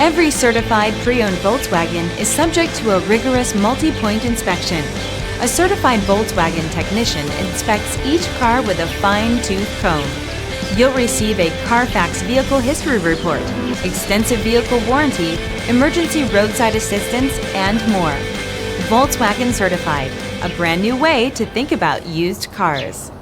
Every certified pre-owned Volkswagen is subject to a rigorous multi-point inspection. A certified Volkswagen technician inspects each car with a fine-tooth comb. You'll receive a CARFAX vehicle history report, extensive vehicle warranty, emergency roadside assistance, and more. Volkswagen Certified, a brand new way to think about used cars.